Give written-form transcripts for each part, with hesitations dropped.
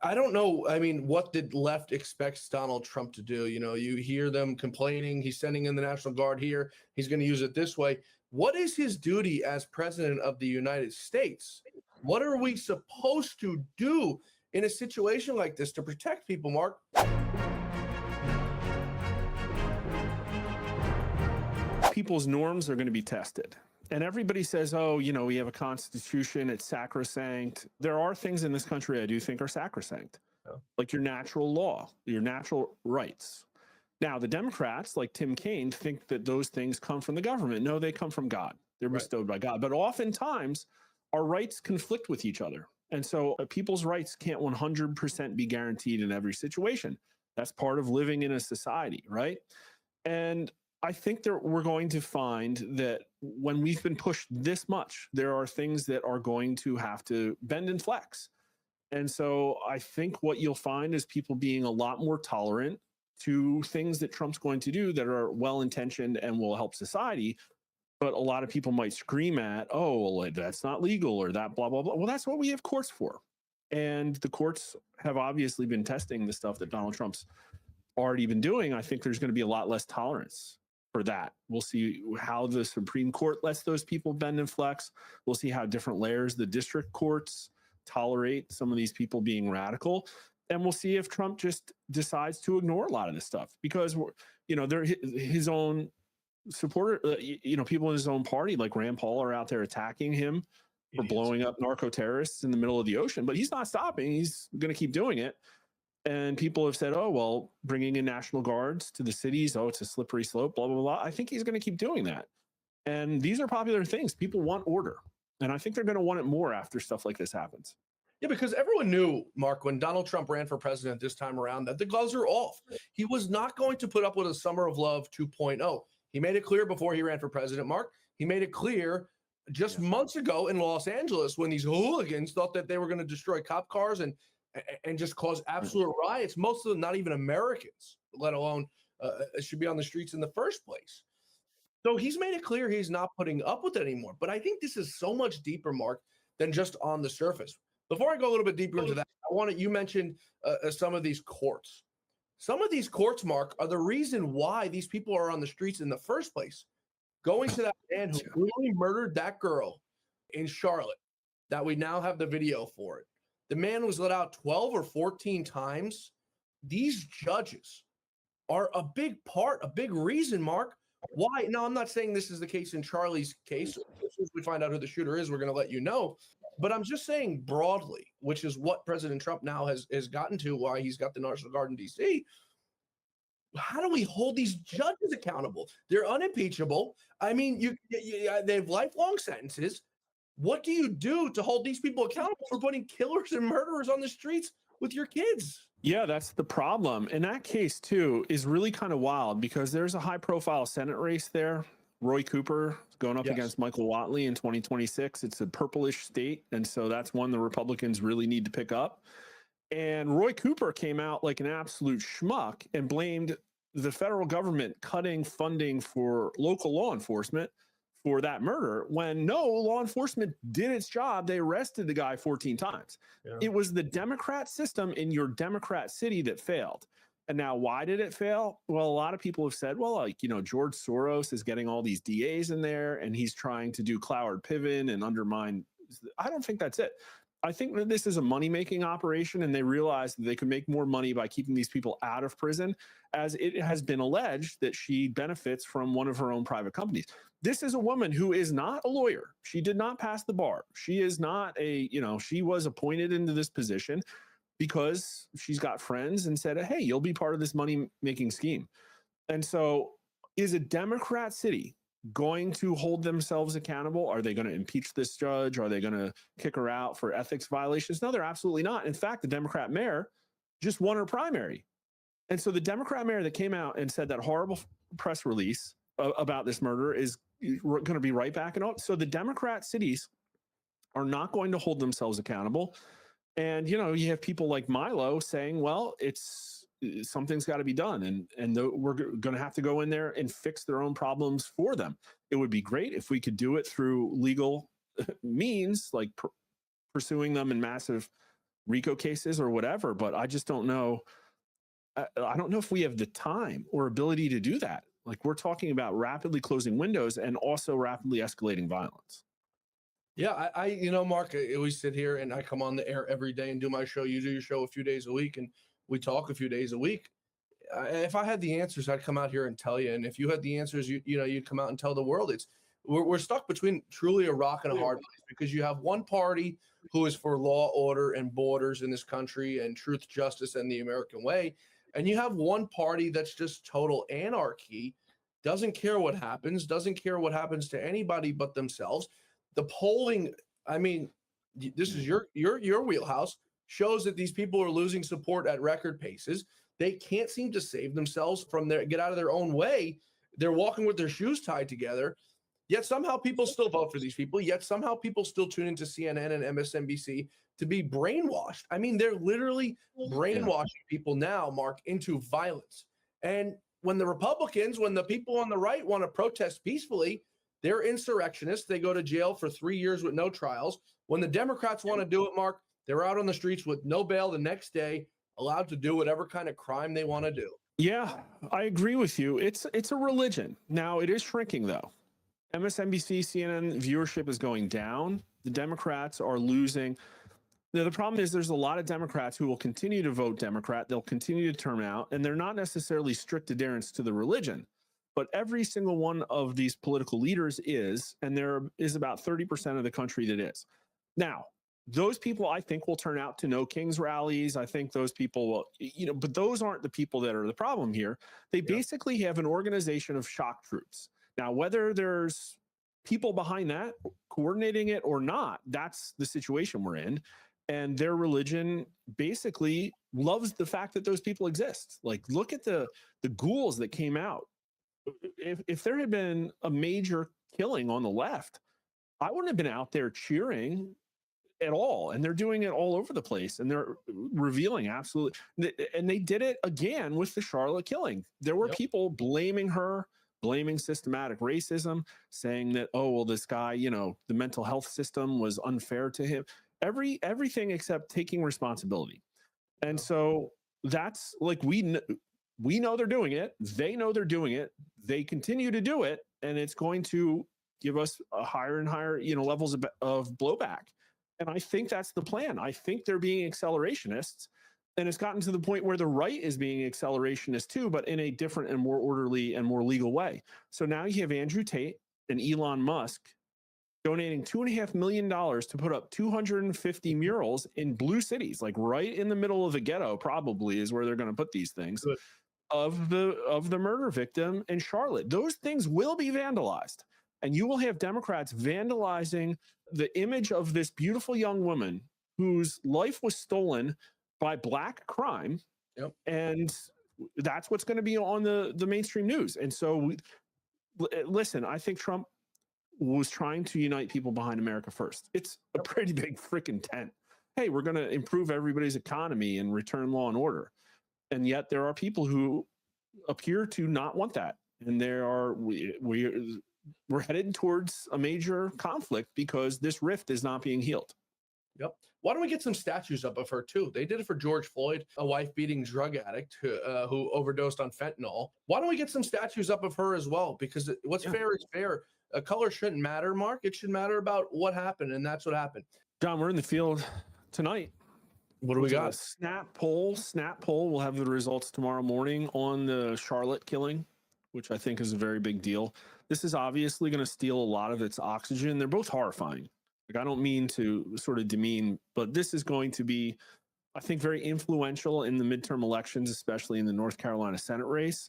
I don't know. I mean, what the left expects Donald Trump to do? You hear them complaining. He's sending in the National Guard here. He's going to use it this way. What is his duty as president of the United States? What are we supposed to do in a situation like this to protect people, Mark? People's norms are going to be tested. And everybody says, oh, we have a constitution, it's sacrosanct. There are things in this country I do think are sacrosanct, like your natural law, your natural rights. Now, the Democrats, like Tim Kaine, think that those things come from the government. No, they come from God. They're bestowed by God. But oftentimes, our rights conflict with each other. And so people's rights can't 100% be guaranteed in every situation. That's part of living in a society, right? And I think that we're going to find that when we've been pushed this much, there are things that are going to have to bend and flex. And so I think what you'll find is people being a lot more tolerant to things that Trump's going to do that are well-intentioned and will help society. But a lot of people might scream at, oh, well, that's not legal or that blah, blah, blah. Well, that's what we have courts for. And the courts have obviously been testing the stuff that Donald Trump's already been doing. I think there's going to be a lot less tolerance for that. We'll see how the Supreme Court lets those people bend and flex. We'll see how different layers the district courts tolerate some of these people being radical. And we'll see if Trump just decides to ignore a lot of this stuff because, they're his own supporter, people in his own party like Rand Paul are out there attacking him for blowing up narco terrorists in the middle of the ocean, but he's not stopping. He's going to keep doing it. And people have said, oh, well, bringing in National Guards to the cities, oh, it's a slippery slope, blah, blah, blah. I think he's going to keep doing that. And these are popular things. People want order. And I think they're going to want it more after stuff like this happens. Yeah, because everyone knew, Mark, when Donald Trump ran for president this time around, that the gloves are off. He was not going to put up with a Summer of Love 2.0. He made it clear before he ran for president, Mark. He made it clear just months ago in Los Angeles when these hooligans thought that they were going to destroy cop cars and just cause absolute riots. Most of them not even Americans, let alone should be on the streets in the first place. So he's made it clear he's not putting up with it anymore. But I think this is so much deeper, Mark, than just on the surface. Before I go a little bit deeper into that, you mentioned some of these courts. Some of these courts, Mark, are the reason why these people are on the streets in the first place. Going to that man who brutally murdered that girl in Charlotte, that we now have the video for it. The man was let out 12 or 14 times. These judges are a big reason, Mark, why. Now, I'm not saying this is the case in Charlie's case. As soon as we find out who the shooter is, we're going to let you know. But I'm just saying broadly, which is what President Trump now has gotten to, why he's got the National Guard in D.C. How do we hold these judges accountable? They're unimpeachable. I mean, they have lifelong sentences. What do you do to hold these people accountable for putting killers and murderers on the streets with your kids? Yeah, that's the problem. And that case, too, is really kind of wild because there's a high-profile Senate race there. Roy Cooper going up against Michael Whatley in 2026. It's a purplish state, and so that's one the Republicans really need to pick up. And Roy Cooper came out like an absolute schmuck and blamed the federal government cutting funding for local law enforcement for that murder when no, law enforcement did its job. They arrested the guy 14 times. Yeah. It was the Democrat system in your Democrat city that failed. And now why did it fail? Well, a lot of people have said, well, George Soros is getting all these DAs in there and he's trying to do Cloward Piven and undermine. I don't think that's it. I think that this is a money-making operation and they realized that they could make more money by keeping these people out of prison, as it has been alleged that she benefits from one of her own private companies. This is a woman who is not a lawyer. She did not pass the bar. She is not she was appointed into this position because she's got friends and said, hey, you'll be part of this money-making scheme. And so is a Democrat city going to hold themselves accountable? Are they going to impeach this judge? Are they going to kick her out for ethics violations? No, they're absolutely not. In fact, the Democrat mayor just won her primary. And so the Democrat mayor that came out and said that horrible press release about this murder is going to be right back. And so the Democrat cities are not going to hold themselves accountable. And, you have people like Milo saying, well, something's got to be done. And we're going to have to go in there and fix their own problems for them. It would be great if we could do it through legal means, like pursuing them in massive RICO cases or whatever, but I just don't know. I don't know if we have the time or ability to do that. Like, we're talking about rapidly closing windows and also rapidly escalating violence. Yeah, Mark, I always sit here and I come on the air every day and do my show. You do your show a few days a week, and we talk a few days a week. If I had the answers, I'd come out here and tell you. And if you had the answers, you'd come out and tell the world. We're stuck between truly a rock and a hard place, because you have one party who is for law, order, and borders in this country, and truth, justice, and the American way, and you have one party that's just total anarchy, doesn't care what happens, doesn't care what happens to anybody but themselves. The polling, I mean, this is your wheelhouse, shows that these people are losing support at record paces. They can't seem to save themselves from get out of their own way. They're walking with their shoes tied together. Yet somehow people still vote for these people. Yet somehow people still tune into CNN and MSNBC to be brainwashed. I mean, they're literally brainwashing people now, Mark, into violence. And when the Republicans, when the people on the right want to protest peacefully, they're insurrectionists. They go to jail for 3 years with no trials. When the Democrats want to do it, Mark, they're out on the streets with no bail the next day, allowed to do whatever kind of crime they want to do. Yeah, I agree with you. It's a religion. Now, it is shrinking, though. MSNBC, CNN viewership is going down. The Democrats are losing. Now, the problem is there's a lot of Democrats who will continue to vote Democrat. They'll continue to turn out, and they're not necessarily strict adherents to the religion. But every single one of these political leaders is, and there is about 30% of the country that is. Now, those people, I think, will turn out to No Kings rallies. I think those people will, but those aren't the people that are the problem here. They basically have an organization of shock troops. Now, whether there's people behind that coordinating it or not, that's the situation we're in. And their religion basically loves the fact that those people exist. Like, look at the ghouls that came out. If there had been a major killing on the left, I wouldn't have been out there cheering at all. And they're doing it all over the place, and they're revealing absolutely. And they did it again with the Charlotte killing. There were people blaming her, blaming systematic racism, saying that, oh, well, this guy, the mental health system was unfair to him. Everything except taking responsibility. And so that's like, we know they're doing it. They know they're doing it. They continue to do it. And it's going to give us a higher and higher, levels of blowback. And I think that's the plan. I think they're being accelerationists. And it's gotten to the point where the right is being accelerationist too, but in a different and more orderly and more legal way. So now you have Andrew Tate and Elon Musk donating $2.5 million to put up 250 murals in blue cities, like right in the middle of the ghetto, probably is where they're going to put these things. Good. of the murder victim in Charlotte. Those things will be vandalized. And you will have Democrats vandalizing the image of this beautiful young woman whose life was stolen by black crime. Yep. And that's what's going to be on the mainstream news. And so, listen, I think Trump was trying to unite people behind America first. It's a pretty big freaking tent. Hey, we're going to improve everybody's economy and return law and order. And yet there are people who appear to not want that. And we're headed towards a major conflict because this rift is not being healed. Yep. Why don't we get some statues up of her too? They did it for George Floyd, a wife-beating drug addict who overdosed on fentanyl. Why don't we get some statues up of her as well? Because what's fair is fair. A color shouldn't matter, Mark. It should matter about what happened, and that's what happened. John, we're in the field tonight. What do we got? Snap poll. We'll have the results tomorrow morning on the Charlotte killing, which I think is a very big deal. This is obviously going to steal a lot of its oxygen. They're both horrifying. Like, I don't mean to sort of demean, but this is going to be, I think, very influential in the midterm elections, especially in the North Carolina Senate race.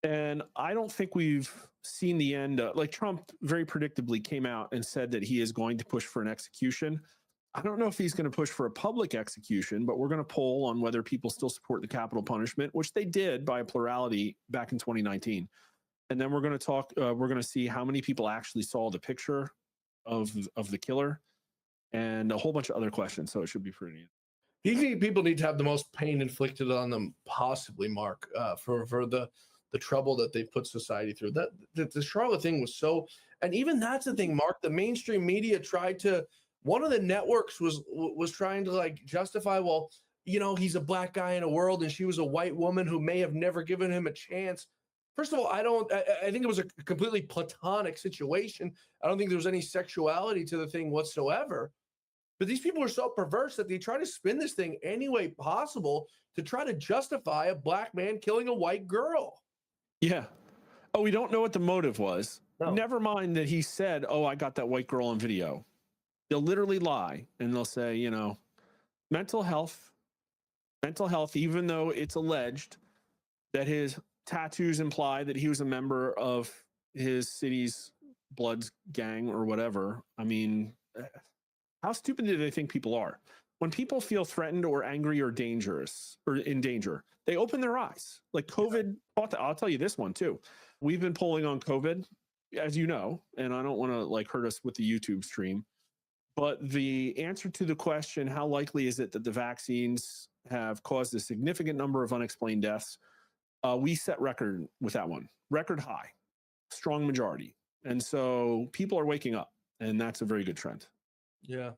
And I don't think we've seen the end. Like, Trump very predictably came out and said that he is going to push for an execution. I don't know if he's going to push for a public execution, but we're going to poll on whether people still support the capital punishment, which they did by a plurality back in 2019. And then we're going to talk, we're going to see how many people actually saw the picture of the killer and a whole bunch of other questions. So it should be pretty. You think people need to have the most pain inflicted on them possibly, Mark, for the trouble that they put society through. That the Charlotte thing was so, and even that's the thing, Mark, the mainstream media tried to One of the networks was trying to like justify, well, you know, he's a black guy in a world and she was a white woman who may have never given him a chance. First of all, I think it was a completely platonic situation. I don't think there was any sexuality to the thing whatsoever. But these people are so perverse that they try to spin this thing any way possible to try to justify a black man killing a white girl. Yeah. Oh, we don't know what the motive was. No. Never mind that he said, "Oh, I got that white girl on video." They'll literally lie and they'll say, you know, mental health, even though it's alleged that his tattoos imply that he was a member of his city's Bloods gang or whatever. I mean, how stupid do they think people are? When people feel threatened or angry or dangerous or in danger, they open their eyes. Like COVID, I'll tell you this one too. We've been polling on COVID, as you know, and I don't want to like hurt us with the YouTube stream, but the answer to the question, how likely is it that the vaccines have caused a significant number of unexplained deaths? We set record with that one, record high, strong majority. And so people are waking up, and that's a very good trend. Yeah.